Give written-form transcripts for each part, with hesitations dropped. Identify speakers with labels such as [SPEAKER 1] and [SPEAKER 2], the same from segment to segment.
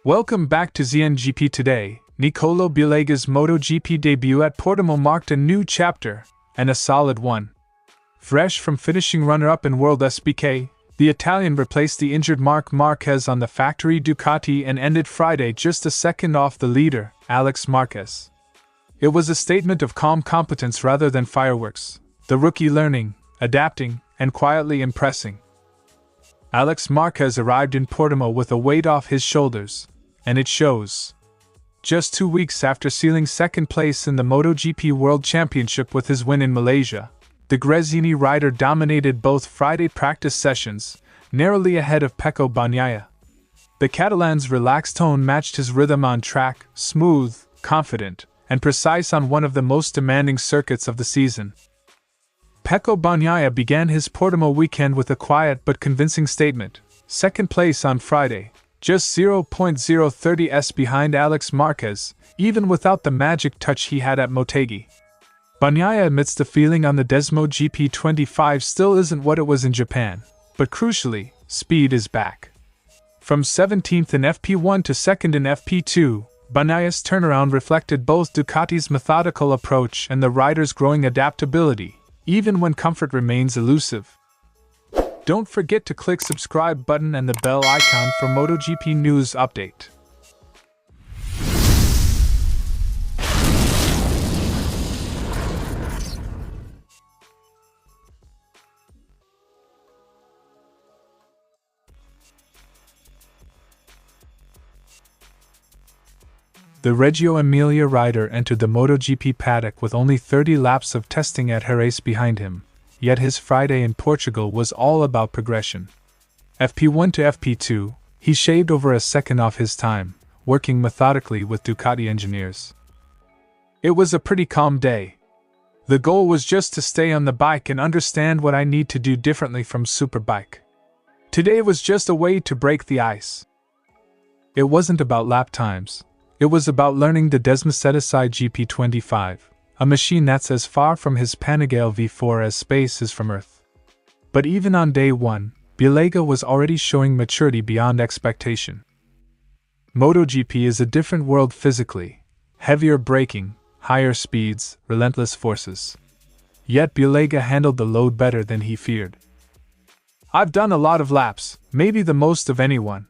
[SPEAKER 1] Welcome back to ZNGP Today. Nicolò Bulega's MotoGP debut at Portimão marked a new chapter, and a solid one. Fresh from finishing runner-up in WorldSBK, the Italian replaced the injured Marc Márquez on the factory Ducati and ended Friday just a second off the leader, Álex Márquez. It was a statement of calm competence rather than fireworks, the rookie learning, adapting, and quietly impressing. Álex Márquez arrived in Portimão with a weight off his shoulders, and it shows. Just 2 weeks after sealing second place in the MotoGP World Championship with his win in Malaysia, the Gresini rider dominated both Friday practice sessions, narrowly ahead of Pecco Bagnaia. The Catalan's relaxed tone matched his rhythm on track, smooth, confident, and precise on one of the most demanding circuits of the season. Pecco Bagnaia began his Portimão weekend with a quiet but convincing statement, second place on Friday, just 0.030s behind Álex Márquez, even without the magic touch he had at Motegi. Bagnaia admits the feeling on the Desmosedici GP25 still isn't what it was in Japan, but crucially, speed is back. From 17th in FP1 to 2nd in FP2, Bagnaia's turnaround reflected both Ducati's methodical approach and the rider's growing adaptability, even when comfort remains elusive. Don't forget to click subscribe button and the bell icon for MotoGP news update. The Reggio Emilia rider entered the MotoGP paddock with only 30 laps of testing at Jerez behind him, yet his Friday in Portugal was all about progression. FP1 to FP2, he shaved over a second off his time, working methodically with Ducati engineers. It was a pretty calm day. The goal was just to stay on the bike and understand what I need to do differently from Superbike. Today was just a way to break the ice. It wasn't about lap times. It was about learning the Desmosedici GP25, a machine that's as far from his Panigale V4 as space is from Earth. But even on day one, Bulega was already showing maturity beyond expectation. MotoGP is a different world physically, heavier braking, higher speeds, relentless forces. Yet Bulega handled the load better than he feared. I've done a lot of laps, maybe the most of anyone.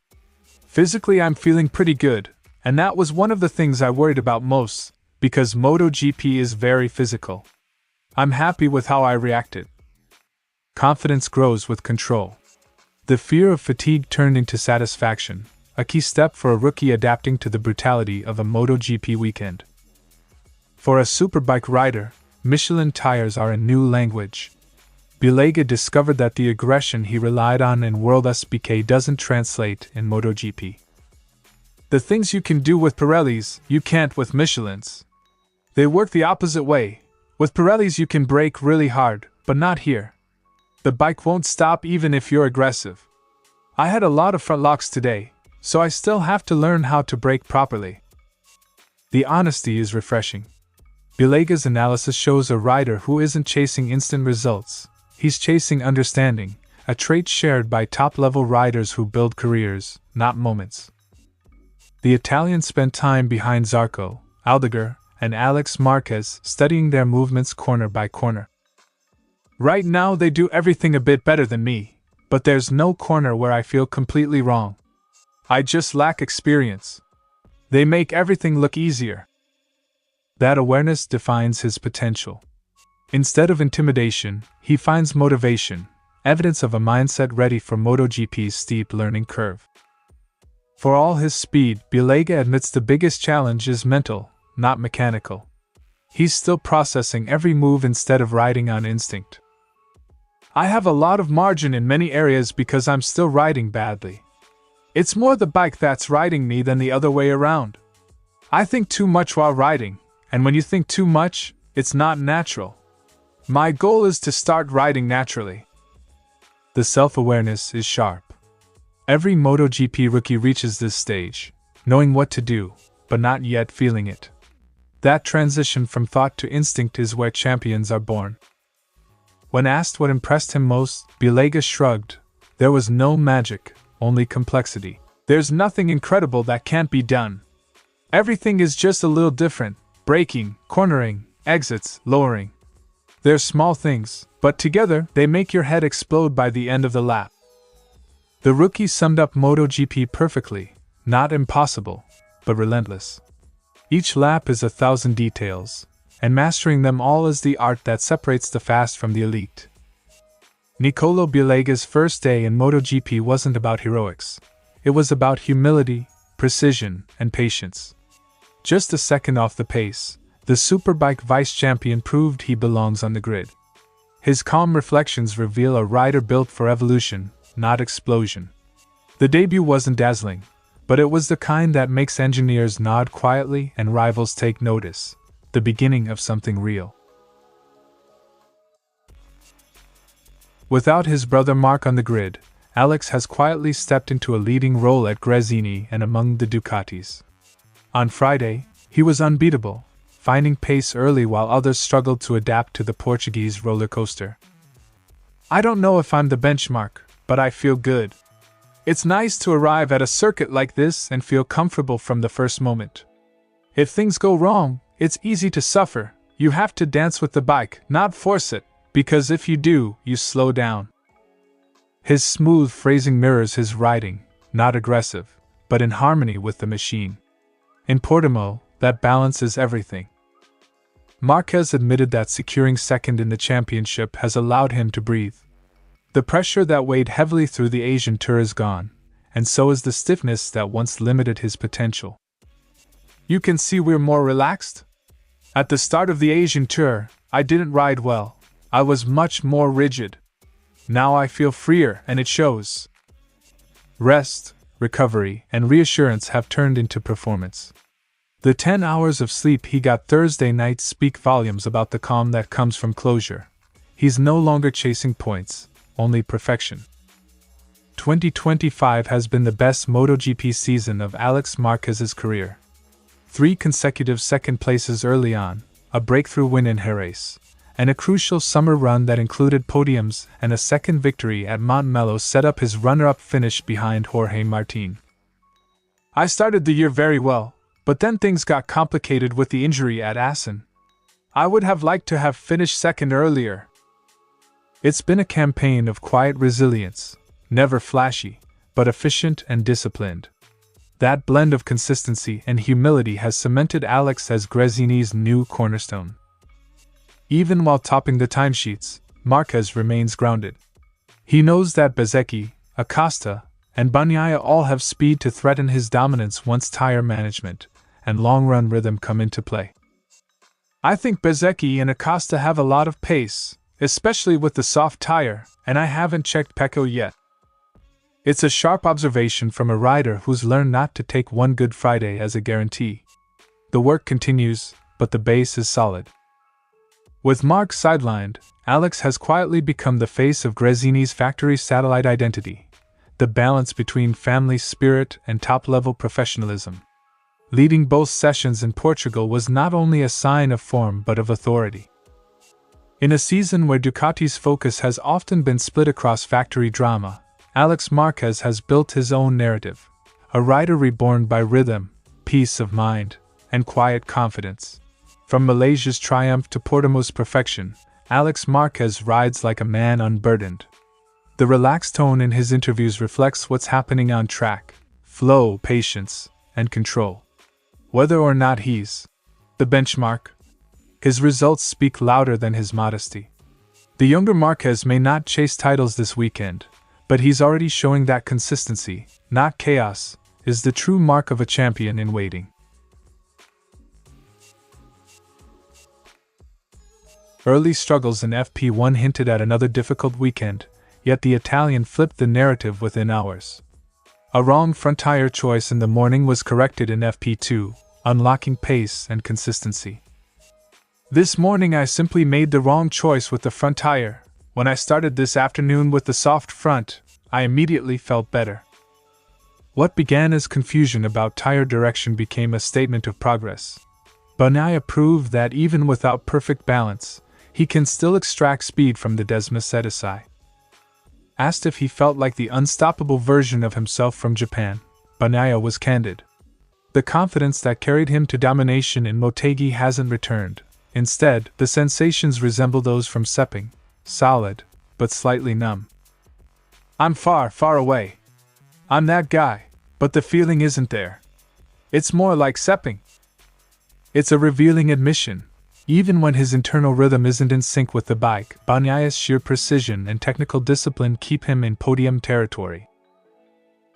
[SPEAKER 1] Physically I'm feeling pretty good. And that was one of the things I worried about most, because MotoGP is very physical. I'm happy with how I reacted. Confidence grows with control. The fear of fatigue turned into satisfaction, a key step for a rookie adapting to the brutality of a MotoGP weekend. For a Superbike rider, Michelin tires are a new language. Bulega discovered that the aggression he relied on in WorldSBK doesn't translate in MotoGP. The things you can do with Pirellis, you can't with Michelins. They work the opposite way. With Pirellis you can brake really hard, but not here. The bike won't stop even if you're aggressive. I had a lot of front locks today, so I still have to learn how to brake properly. The honesty is refreshing. Bulega's analysis shows a rider who isn't chasing instant results. He's chasing understanding, a trait shared by top-level riders who build careers, not moments. The Italian spent time behind Zarco, Aldeguer, and Álex Márquez studying their movements corner by corner. Right now they do everything a bit better than me, but there's no corner where I feel completely wrong. I just lack experience. They make everything look easier. That awareness defines his potential. Instead of intimidation, he finds motivation, evidence of a mindset ready for MotoGP's steep learning curve. For all his speed, Bulega admits the biggest challenge is mental, not mechanical. He's still processing every move instead of riding on instinct. I have a lot of margin in many areas because I'm still riding badly. It's more the bike that's riding me than the other way around. I think too much while riding, and when you think too much, it's not natural. My goal is to start riding naturally. The self-awareness is sharp. Every MotoGP rookie reaches this stage, knowing what to do, but not yet feeling it. That transition from thought to instinct is where champions are born. When asked what impressed him most, Bulega shrugged. There was no magic, only complexity. There's nothing incredible that can't be done. Everything is just a little different: braking, cornering, exits, lowering. They're small things, but together they make your head explode by the end of the lap. The rookie summed up MotoGP perfectly: not impossible, but relentless. Each lap is 1,000 details, and mastering them all is the art that separates the fast from the elite. Nicolò Bulega's first day in MotoGP wasn't about heroics. It was about humility, precision, and patience. Just a second off the pace, the Superbike vice-champion proved he belongs on the grid. His calm reflections reveal a rider built for evolution, not explosion. The debut wasn't dazzling, but it was the kind that makes engineers nod quietly and rivals take notice. The beginning of something real. Without his brother Marc on the grid, Álex has quietly stepped into a leading role at Gresini and among the Ducatis. On Friday, he was unbeatable, finding pace early while others struggled to adapt to the Portuguese roller coaster. "I don't know if I'm the benchmark, but I feel good. It's nice to arrive at a circuit like this and feel comfortable from the first moment. If things go wrong, it's easy to suffer. You have to dance with the bike, not force it, because if you do, you slow down." His smooth phrasing mirrors his riding, not aggressive, but in harmony with the machine. In Portimão, that balance is everything. Marquez admitted that securing second in the championship has allowed him to breathe. The pressure that weighed heavily through the Asian Tour is gone, and so is the stiffness that once limited his potential. "You can see we're more relaxed? At the start of the Asian Tour, I didn't ride well. I was much more rigid. Now I feel freer and it shows." Rest, recovery, and reassurance have turned into performance. The 10 hours of sleep he got Thursday night speak volumes about the calm that comes from closure. He's no longer chasing points, only perfection. 2025 has been the best MotoGP season of Álex Márquez's career. 3 consecutive second places early on, a breakthrough win in Jerez, and a crucial summer run that included podiums and a second victory at Montmello set up his runner-up finish behind Jorge Martin. "I started the year very well, but then things got complicated with the injury at Assen. I would have liked to have finished second earlier." It's been a campaign of quiet resilience, never flashy, but efficient and disciplined. That blend of consistency and humility has cemented Álex as Gresini's new cornerstone. Even while topping the timesheets, Marquez remains grounded. He knows that Bezzecchi, Acosta, and Bagnaia all have speed to threaten his dominance once tire management and long-run rhythm come into play. "I think Bezzecchi and Acosta have a lot of pace, especially with the soft tire, and I haven't checked Pecco yet." It's a sharp observation from a rider who's learned not to take one good Friday as a guarantee. The work continues, but the base is solid. With Marc sidelined, Álex has quietly become the face of Gresini's factory satellite identity, the balance between family spirit and top-level professionalism. Leading both sessions in Portugal was not only a sign of form but of authority. In a season where Ducati's focus has often been split across factory drama, Álex Márquez has built his own narrative, a rider reborn by rhythm, peace of mind, and quiet confidence. From Malaysia's triumph to Portimao's perfection, Álex Márquez rides like a man unburdened. The relaxed tone in his interviews reflects what's happening on track: flow, patience, and control. Whether or not he's the benchmark, his results speak louder than his modesty. The younger Marquez may not chase titles this weekend, but he's already showing that consistency, not chaos, is the true mark of a champion in waiting. Early struggles in FP1 hinted at another difficult weekend, yet the Italian flipped the narrative within hours. A wrong front tire choice in the morning was corrected in FP2, unlocking pace and consistency. "This morning I simply made the wrong choice with the front tire. When I started this afternoon with the soft front, I immediately felt better." What began as confusion about tire direction became a statement of progress. Bagnaia proved that even without perfect balance, he can still extract speed from the Desmosedici. Asked if he felt like the unstoppable version of himself from Japan, Bagnaia was candid. The confidence that carried him to domination in Motegi hasn't returned. Instead, the sensations resemble those from Sepang, solid, but slightly numb. I'm far, far away. I'm that guy, but the feeling isn't there. It's more like Sepang. It's a revealing admission. Even when his internal rhythm isn't in sync with the bike, Bagnaia's sheer precision and technical discipline keep him in podium territory.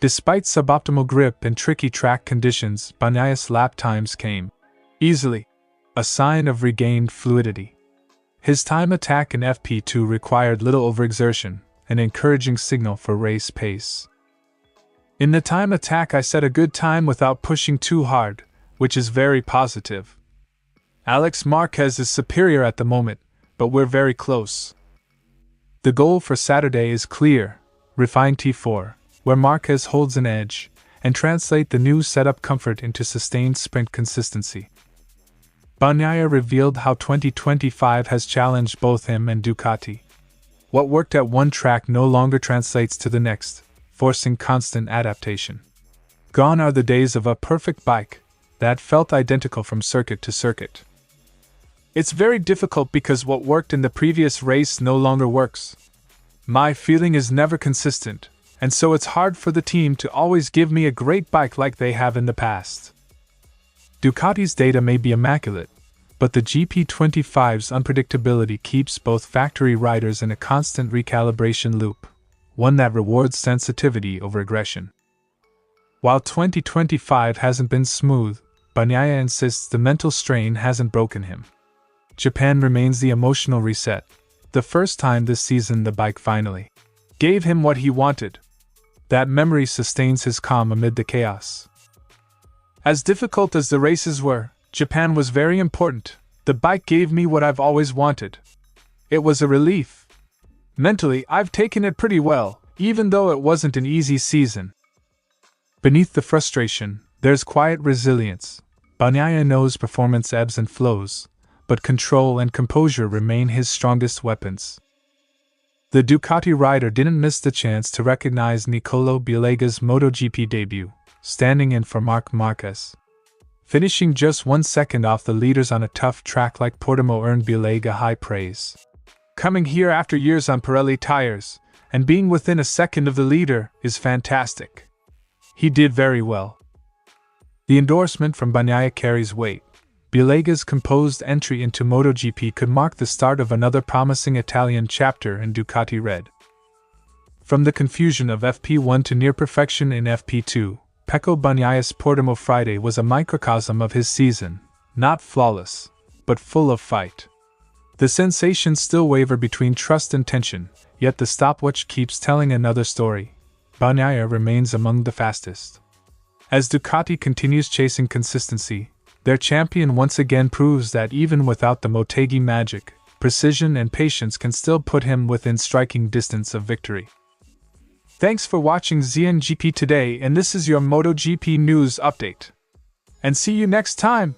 [SPEAKER 1] Despite suboptimal grip and tricky track conditions, Bagnaia's lap times came easily, a sign of regained fluidity. His time attack in FP2 required little overexertion, an encouraging signal for race pace. In the time attack I set a good time without pushing too hard, which is very positive. Álex Márquez is superior at the moment, but we're very close. The goal for Saturday is clear: refine T4, where Marquez holds an edge, and translate the new setup comfort into sustained sprint consistency. Bagnaia revealed how 2025 has challenged both him and Ducati. What worked at one track no longer translates to the next, forcing constant adaptation. Gone are the days of a perfect bike that felt identical from circuit to circuit. It's very difficult because what worked in the previous race no longer works. My feeling is never consistent, and so it's hard for the team to always give me a great bike like they have in the past. Ducati's data may be immaculate, but the GP25's unpredictability keeps both factory riders in a constant recalibration loop, one that rewards sensitivity over aggression. While 2025 hasn't been smooth, Bagnaia insists the mental strain hasn't broken him. Japan remains the emotional reset, the first time this season the bike finally gave him what he wanted. That memory sustains his calm amid the chaos. As difficult as the races were, Japan was very important. The bike gave me what I've always wanted. It was a relief. Mentally, I've taken it pretty well, even though it wasn't an easy season. Beneath the frustration, there's quiet resilience. Bagnaia knows performance ebbs and flows, but control and composure remain his strongest weapons. The Ducati rider didn't miss the chance to recognize Nicolò Bulega's MotoGP debut, standing in for Marc Márquez. Finishing just 1 second off the leaders on a tough track like Portimão earned Bulega high praise. Coming here after years on Pirelli tires, and being within a second of the leader, is fantastic. He did very well. The endorsement from Bagnaia carries weight. Bulega's composed entry into MotoGP could mark the start of another promising Italian chapter in Ducati Red. From the confusion of FP1 to near perfection in FP2, Pecco Bagnaia's Portimão Friday was a microcosm of his season, not flawless, but full of fight. The sensations still waver between trust and tension, yet the stopwatch keeps telling another story. Bagnaia remains among the fastest. As Ducati continues chasing consistency, their champion once again proves that even without the Motegi magic, precision and patience can still put him within striking distance of victory. Thanks for watching ZNGP Today, and this is your MotoGP news update. And see you next time!